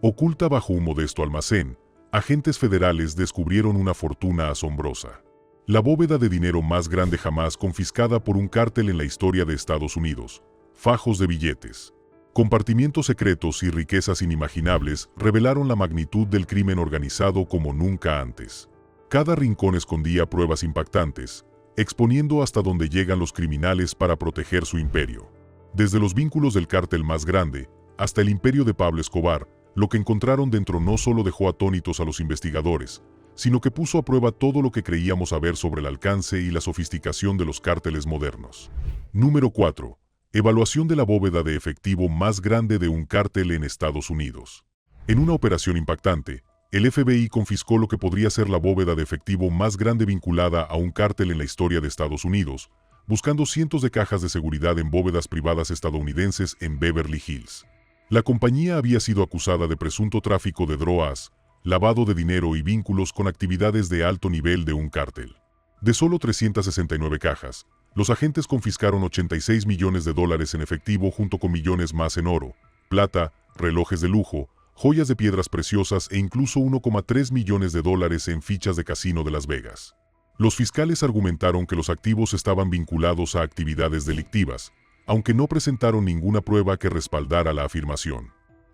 Oculta bajo un modesto almacén, agentes federales descubrieron una fortuna asombrosa. La bóveda de dinero más grande jamás confiscada por un cártel en la historia de Estados Unidos. Fajos de billetes, compartimientos secretos y riquezas inimaginables revelaron la magnitud del crimen organizado como nunca antes. Cada rincón escondía pruebas impactantes, exponiendo hasta dónde llegan los criminales para proteger su imperio. Desde los vínculos del cártel más grande hasta el imperio de Pablo Escobar, lo que encontraron dentro no solo dejó atónitos a los investigadores, sino que puso a prueba todo lo que creíamos saber sobre el alcance y la sofisticación de los cárteles modernos. Número 4. Evaluación de la bóveda de efectivo más grande de un cártel en Estados Unidos. En una operación impactante, el FBI confiscó lo que podría ser la bóveda de efectivo más grande vinculada a un cártel en la historia de Estados Unidos, buscando cientos de cajas de seguridad en bóvedas privadas estadounidenses en Beverly Hills. La compañía había sido acusada de presunto tráfico de drogas, lavado de dinero y vínculos con actividades de alto nivel de un cártel. De solo 369 cajas, los agentes confiscaron $86 millones en efectivo junto con millones más en oro, plata, relojes de lujo, joyas de piedras preciosas e incluso $1,3 millones en fichas de casino de Las Vegas. Los fiscales argumentaron que los activos estaban vinculados a actividades delictivas, aunque no presentaron ninguna prueba que respaldara la afirmación.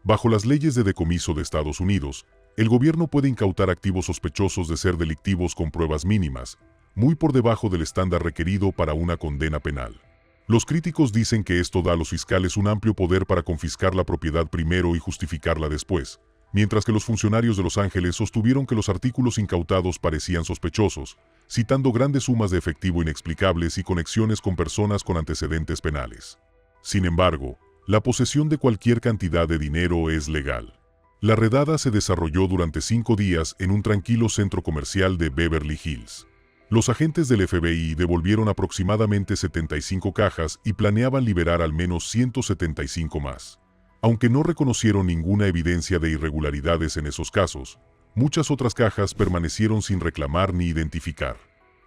Bajo las leyes de decomiso de Estados Unidos, el gobierno puede incautar activos sospechosos de ser delictivos con pruebas mínimas, muy por debajo del estándar requerido para una condena penal. Los críticos dicen que esto da a los fiscales un amplio poder para confiscar la propiedad primero y justificarla después, mientras que los funcionarios de Los Ángeles sostuvieron que los artículos incautados parecían sospechosos, citando grandes sumas de efectivo inexplicables y conexiones con personas con antecedentes penales. Sin embargo, la posesión de cualquier cantidad de dinero es legal. La redada se desarrolló durante 5 días en un tranquilo centro comercial de Beverly Hills. Los agentes del FBI devolvieron aproximadamente 75 cajas y planeaban liberar al menos 175 más. Aunque no reconocieron ninguna evidencia de irregularidades en esos casos, muchas otras cajas permanecieron sin reclamar ni identificar.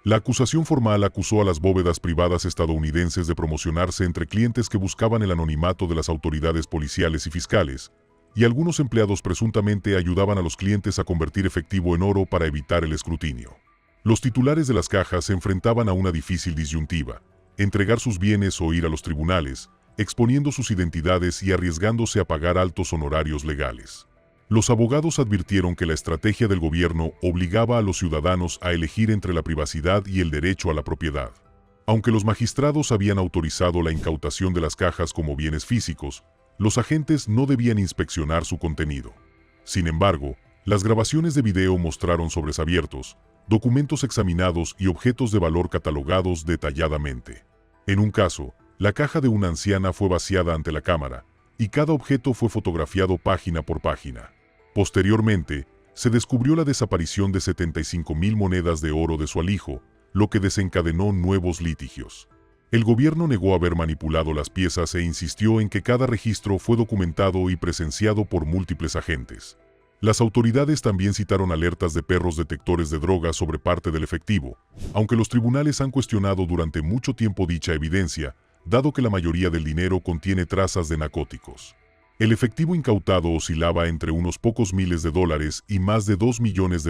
La acusación formal acusó a las bóvedas privadas estadounidenses de promocionarse entre clientes que buscaban el anonimato de las autoridades policiales y fiscales, y algunos empleados presuntamente ayudaban a los clientes a convertir efectivo en oro para evitar el escrutinio. Los titulares de las cajas se enfrentaban a una difícil disyuntiva: entregar sus bienes o ir a los tribunales, exponiendo sus identidades y arriesgándose a pagar altos honorarios legales. Los abogados advirtieron que la estrategia del gobierno obligaba a los ciudadanos a elegir entre la privacidad y el derecho a la propiedad. Aunque los magistrados habían autorizado la incautación de las cajas como bienes físicos, los agentes no debían inspeccionar su contenido. Sin embargo, las grabaciones de video mostraron sobres abiertos, documentos examinados y objetos de valor catalogados detalladamente. En un caso, la caja de una anciana fue vaciada ante la cámara, y cada objeto fue fotografiado página por página. Posteriormente, se descubrió la desaparición de 75,000 monedas de oro de su alijo, lo que desencadenó nuevos litigios. El gobierno negó haber manipulado las piezas e insistió en que cada registro fue documentado y presenciado por múltiples agentes. Las autoridades también citaron alertas de perros detectores de drogas sobre parte del efectivo, aunque los tribunales han cuestionado durante mucho tiempo dicha evidencia, dado que la mayoría del dinero contiene trazas de narcóticos. El efectivo incautado oscilaba entre unos pocos miles de dólares y más de $2 millones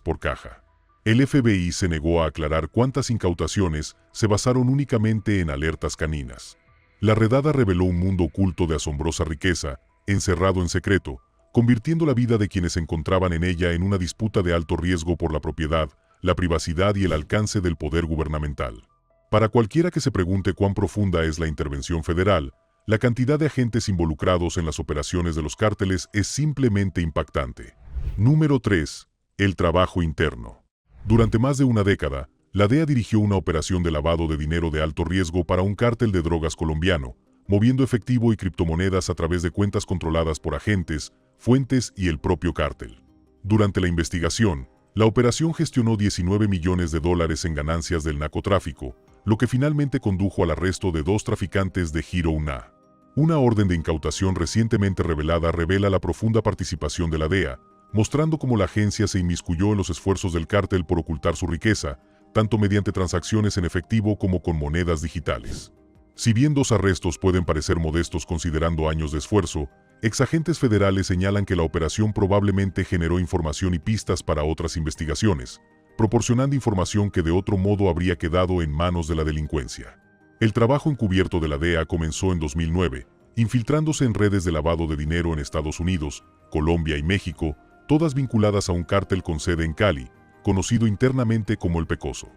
por caja. El FBI se negó a aclarar cuántas incautaciones se basaron únicamente en alertas caninas. La redada reveló un mundo oculto de asombrosa riqueza, encerrado en secreto, convirtiendo la vida de quienes se encontraban en ella en una disputa de alto riesgo por la propiedad, la privacidad y el alcance del poder gubernamental. Para cualquiera que se pregunte cuán profunda es la intervención federal, la cantidad de agentes involucrados en las operaciones de los cárteles es simplemente impactante. Número 3. El trabajo interno. Durante más de una década, la DEA dirigió una operación de lavado de dinero de alto riesgo para un cártel de drogas colombiano, moviendo efectivo y criptomonedas a través de cuentas controladas por agentes, fuentes y el propio cártel. Durante la investigación, la operación gestionó $19 millones en ganancias del narcotráfico, lo que finalmente condujo al arresto de 2 traficantes de Giro Una. Una orden de incautación recientemente revelada revela la profunda participación de la DEA, mostrando cómo la agencia se inmiscuyó en los esfuerzos del cártel por ocultar su riqueza, tanto mediante transacciones en efectivo como con monedas digitales. Si bien 2 arrestos pueden parecer modestos considerando años de esfuerzo, exagentes federales señalan que la operación probablemente generó información y pistas para otras investigaciones, proporcionando información que de otro modo habría quedado en manos de la delincuencia. El trabajo encubierto de la DEA comenzó en 2009, infiltrándose en redes de lavado de dinero en Estados Unidos, Colombia y México, todas vinculadas a un cártel con sede en Cali, conocido internamente como el Pecoso.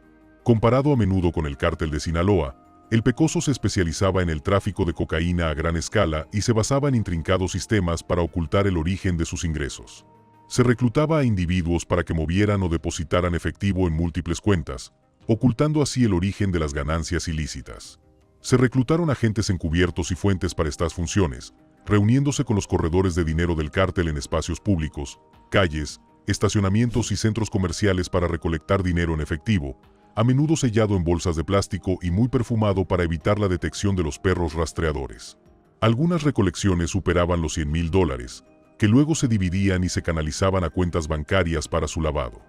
Comparado a menudo con el cártel de Sinaloa, el Pecoso se especializaba en el tráfico de cocaína a gran escala y se basaba en intrincados sistemas para ocultar el origen de sus ingresos. Se reclutaba a individuos para que movieran o depositaran efectivo en múltiples cuentas, ocultando así el origen de las ganancias ilícitas. Se reclutaron agentes encubiertos y fuentes para estas funciones, reuniéndose con los corredores de dinero del cártel en espacios públicos, calles, estacionamientos y centros comerciales para recolectar dinero en efectivo, a menudo sellado en bolsas de plástico y muy perfumado para evitar la detección de los perros rastreadores. Algunas recolecciones superaban los $100,000, que luego se dividían y se canalizaban a cuentas bancarias para su lavado.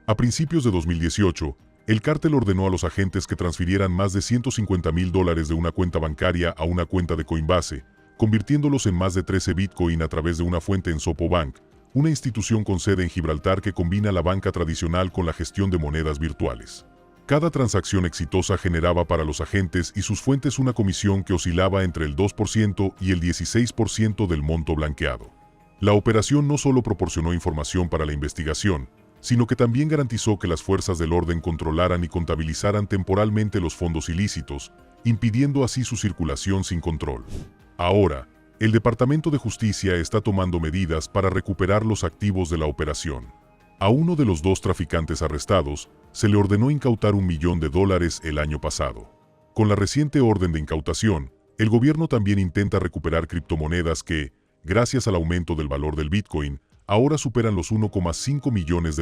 A principios de 2018, el cártel ordenó a los agentes que transfirieran más de $150,000 de una cuenta bancaria a una cuenta de Coinbase, convirtiéndolos en más de 13 Bitcoin a través de una fuente en Sopobank, una institución con sede en Gibraltar que combina la banca tradicional con la gestión de monedas virtuales. Cada transacción exitosa generaba para los agentes y sus fuentes una comisión que oscilaba entre el 2% y el 16% del monto blanqueado. La operación no solo proporcionó información para la investigación, sino que también garantizó que las fuerzas del orden controlaran y contabilizaran temporalmente los fondos ilícitos, impidiendo así su circulación sin control. Ahora, el Departamento de Justicia está tomando medidas para recuperar los activos de la operación. A uno de los 2 traficantes arrestados se le ordenó incautar $1 millón el año pasado. Con la reciente orden de incautación, el gobierno también intenta recuperar criptomonedas que, gracias al aumento del valor del Bitcoin, ahora superan los $1,5 millones.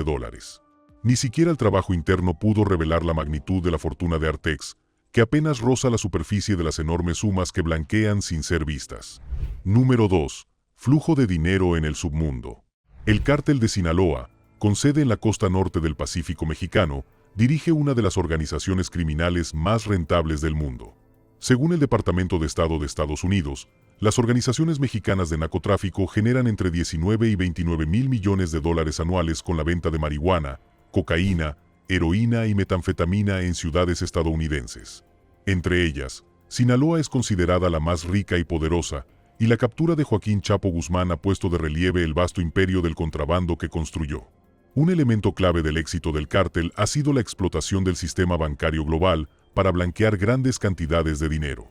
Ni siquiera el trabajo interno pudo revelar la magnitud de la fortuna de Artex, que apenas roza la superficie de las enormes sumas que blanquean sin ser vistas. Número 2. Flujo de dinero en el submundo. El cártel de Sinaloa, con sede en la costa norte del Pacífico mexicano, dirige una de las organizaciones criminales más rentables del mundo. Según el Departamento de Estado de Estados Unidos, las organizaciones mexicanas de narcotráfico generan entre 19 y 29 mil millones de dólares anuales con la venta de marihuana, cocaína, heroína y metanfetamina en ciudades estadounidenses. Entre ellas, Sinaloa es considerada la más rica y poderosa, y la captura de Joaquín Chapo Guzmán ha puesto de relieve el vasto imperio del contrabando que construyó. Un elemento clave del éxito del cártel ha sido la explotación del sistema bancario global para blanquear grandes cantidades de dinero.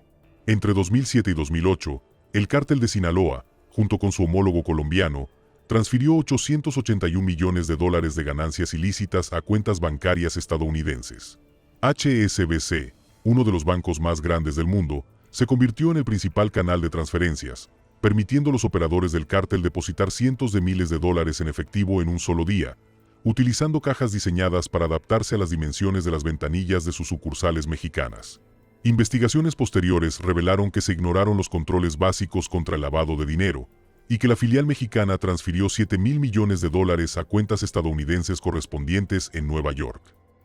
Entre 2007 y 2008, el cártel de Sinaloa, junto con su homólogo colombiano, transfirió $881 millones de ganancias ilícitas a cuentas bancarias estadounidenses. HSBC, uno de los bancos más grandes del mundo, se convirtió en el principal canal de transferencias, permitiendo a los operadores del cártel depositar cientos de miles de dólares en efectivo en un solo día, utilizando cajas diseñadas para adaptarse a las dimensiones de las ventanillas de sus sucursales mexicanas. Investigaciones posteriores revelaron que se ignoraron los controles básicos contra el lavado de dinero, y que la filial mexicana transfirió $7,000 millones a cuentas estadounidenses correspondientes en Nueva York.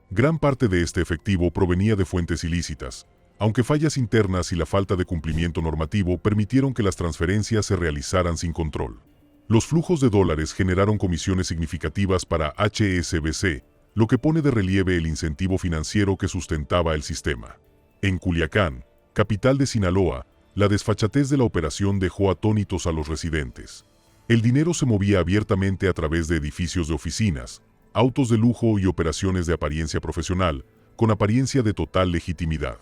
Gran parte de este efectivo provenía de fuentes ilícitas, aunque fallas internas y la falta de cumplimiento normativo permitieron que las transferencias se realizaran sin control. Los flujos de dólares generaron comisiones significativas para HSBC, lo que pone de relieve el incentivo financiero que sustentaba el sistema. En Culiacán, capital de Sinaloa, la desfachatez de la operación dejó atónitos a los residentes. El dinero se movía abiertamente a través de edificios de oficinas, autos de lujo y operaciones de apariencia profesional, con apariencia de total legitimidad.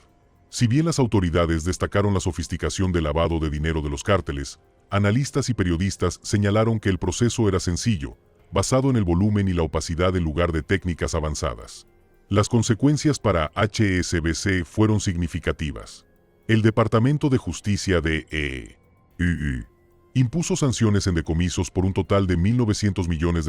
Si bien las autoridades destacaron la sofisticación del lavado de dinero de los cárteles, analistas y periodistas señalaron que el proceso era sencillo, basado en el volumen y la opacidad en lugar de técnicas avanzadas. Las consecuencias para HSBC fueron significativas. El Departamento de Justicia de EUU impuso sanciones en decomisos por un total de $1.900 millones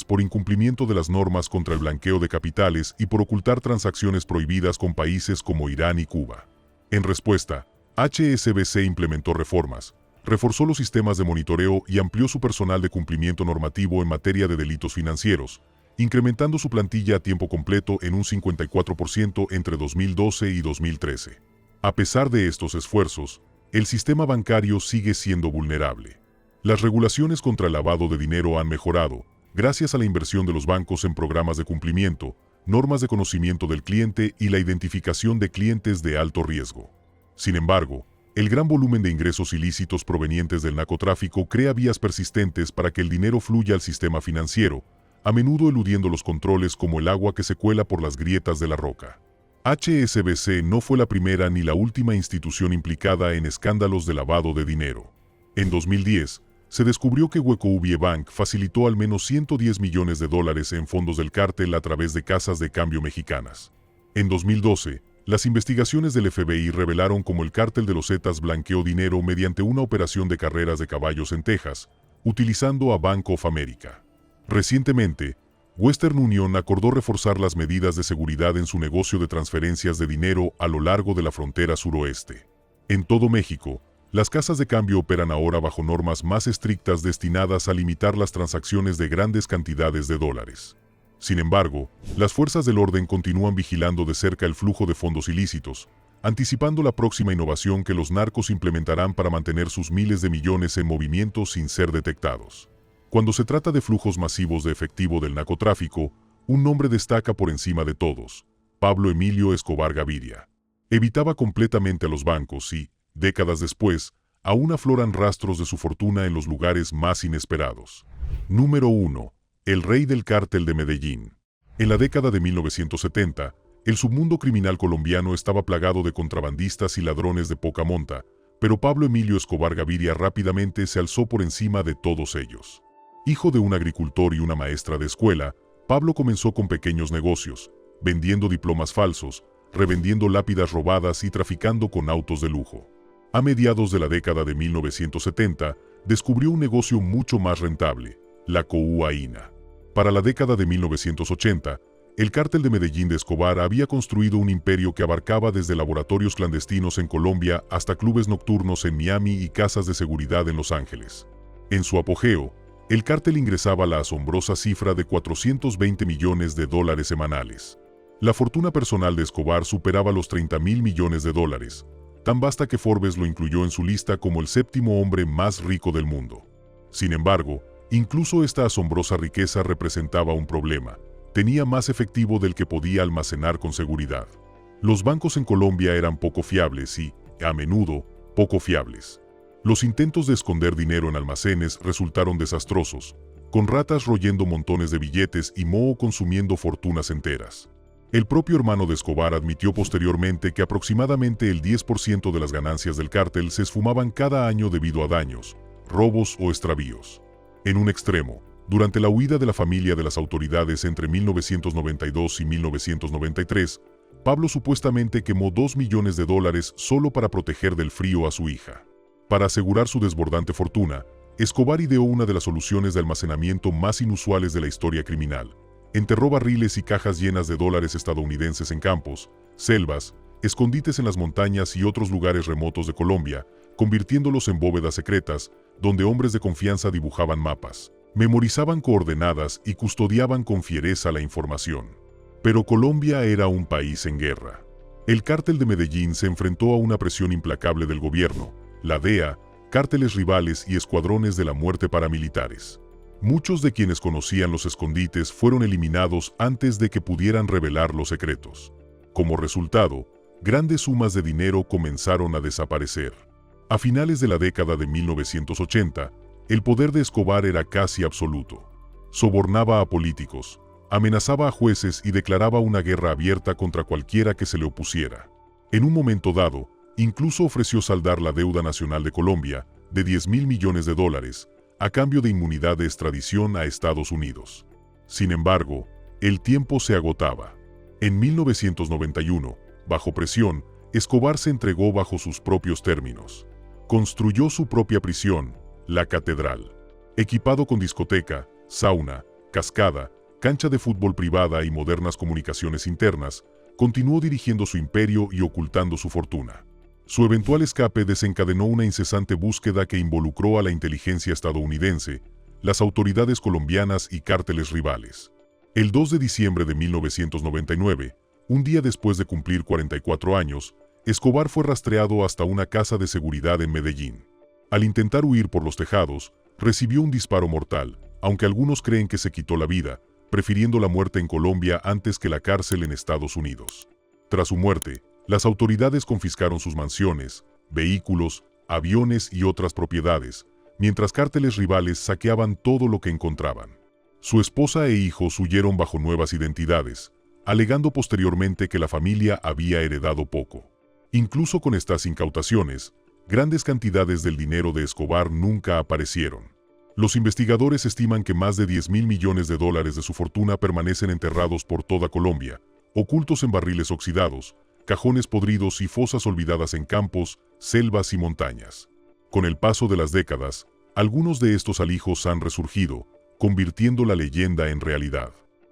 por incumplimiento de las normas contra el blanqueo de capitales y por ocultar transacciones prohibidas con países como Irán y Cuba. En respuesta, HSBC implementó reformas, reforzó los sistemas de monitoreo y amplió su personal de cumplimiento normativo en materia de delitos financieros, incrementando su plantilla a tiempo completo en un 54% entre 2012 y 2013. A pesar de estos esfuerzos, el sistema bancario sigue siendo vulnerable. Las regulaciones contra el lavado de dinero han mejorado, gracias a la inversión de los bancos en programas de cumplimiento, normas de conocimiento del cliente y la identificación de clientes de alto riesgo. Sin embargo, el gran volumen de ingresos ilícitos provenientes del narcotráfico crea vías persistentes para que el dinero fluya al sistema financiero, a menudo eludiendo los controles como el agua que se cuela por las grietas de la roca. HSBC no fue la primera ni la última institución implicada en escándalos de lavado de dinero. En 2010, se descubrió que WKUBE Bank facilitó al menos $110 millones en fondos del cártel a través de casas de cambio mexicanas. En 2012, las investigaciones del FBI revelaron cómo el cártel de los Zetas blanqueó dinero mediante una operación de carreras de caballos en Texas, utilizando a Bank of America. Recientemente, Western Union acordó reforzar las medidas de seguridad en su negocio de transferencias de dinero a lo largo de la frontera suroeste. En todo México, las casas de cambio operan ahora bajo normas más estrictas destinadas a limitar las transacciones de grandes cantidades de dólares. Sin embargo, las fuerzas del orden continúan vigilando de cerca el flujo de fondos ilícitos, anticipando la próxima innovación que los narcos implementarán para mantener sus miles de millones en movimiento sin ser detectados. Cuando se trata de flujos masivos de efectivo del narcotráfico, un nombre destaca por encima de todos: Pablo Emilio Escobar Gaviria. Evitaba completamente a los bancos y, décadas después, aún afloran rastros de su fortuna en los lugares más inesperados. Número 1. El rey del cártel de Medellín. En la década de 1970, el submundo criminal colombiano estaba plagado de contrabandistas y ladrones de poca monta, pero Pablo Emilio Escobar Gaviria rápidamente se alzó por encima de todos ellos. Hijo de un agricultor y una maestra de escuela, Pablo comenzó con pequeños negocios, vendiendo diplomas falsos, revendiendo lápidas robadas y traficando con autos de lujo. A mediados de la década de 1970, descubrió un negocio mucho más rentable: la cocaína. Para la década de 1980, el cártel de Medellín de Escobar había construido un imperio que abarcaba desde laboratorios clandestinos en Colombia hasta clubes nocturnos en Miami y casas de seguridad en Los Ángeles. En su apogeo, el cártel ingresaba la asombrosa cifra de $420 millones semanales. La fortuna personal de Escobar superaba los $30.000 millones, tan vasta que Forbes lo incluyó en su lista como el séptimo hombre más rico del mundo. Sin embargo, incluso esta asombrosa riqueza representaba un problema: tenía más efectivo del que podía almacenar con seguridad. Los bancos en Colombia eran poco fiables y, a menudo, poco fiables. Los intentos de esconder dinero en almacenes resultaron desastrosos, con ratas royendo montones de billetes y moho consumiendo fortunas enteras. El propio hermano de Escobar admitió posteriormente que aproximadamente el 10% de las ganancias del cártel se esfumaban cada año debido a daños, robos o extravíos. En un extremo, durante la huida de la familia de las autoridades entre 1992 y 1993, Pablo supuestamente quemó $2 millones solo para proteger del frío a su hija. Para asegurar su desbordante fortuna, Escobar ideó una de las soluciones de almacenamiento más inusuales de la historia criminal. Enterró barriles y cajas llenas de dólares estadounidenses en campos, selvas, escondites en las montañas y otros lugares remotos de Colombia, convirtiéndolos en bóvedas secretas, donde hombres de confianza dibujaban mapas, memorizaban coordenadas y custodiaban con fiereza la información. Pero Colombia era un país en guerra. El cártel de Medellín se enfrentó a una presión implacable del gobierno, la DEA, cárteles rivales y escuadrones de la muerte paramilitares. Muchos de quienes conocían los escondites fueron eliminados antes de que pudieran revelar los secretos. Como resultado, grandes sumas de dinero comenzaron a desaparecer. A finales de la década de 1980, el poder de Escobar era casi absoluto. Sobornaba a políticos, amenazaba a jueces y declaraba una guerra abierta contra cualquiera que se le opusiera. En un momento dado, incluso ofreció saldar la deuda nacional de Colombia, de $10.000 millones, a cambio de inmunidad de extradición a Estados Unidos. Sin embargo, el tiempo se agotaba. En 1991, bajo presión, Escobar se entregó bajo sus propios términos. Construyó su propia prisión, la Catedral. Equipado con discoteca, sauna, cascada, cancha de fútbol privada y modernas comunicaciones internas, continuó dirigiendo su imperio y ocultando su fortuna. Su eventual escape desencadenó una incesante búsqueda que involucró a la inteligencia estadounidense, las autoridades colombianas y cárteles rivales. El 2 de diciembre de 1999, un día después de cumplir 44 años, Escobar fue rastreado hasta una casa de seguridad en Medellín. Al intentar huir por los tejados, recibió un disparo mortal, aunque algunos creen que se quitó la vida, prefiriendo la muerte en Colombia antes que la cárcel en Estados Unidos. Tras su muerte, las autoridades confiscaron sus mansiones, vehículos, aviones y otras propiedades, mientras cárteles rivales saqueaban todo lo que encontraban. Su esposa e hijos huyeron bajo nuevas identidades, alegando posteriormente que la familia había heredado poco. Incluso con estas incautaciones, grandes cantidades del dinero de Escobar nunca aparecieron. Los investigadores estiman que más de 10.000 millones de dólares de su fortuna permanecen enterrados por toda Colombia, ocultos en barriles oxidados, cajones podridos y fosas olvidadas en campos, selvas y montañas. Con el paso de las décadas, algunos de estos alijos han resurgido, convirtiendo la leyenda en realidad.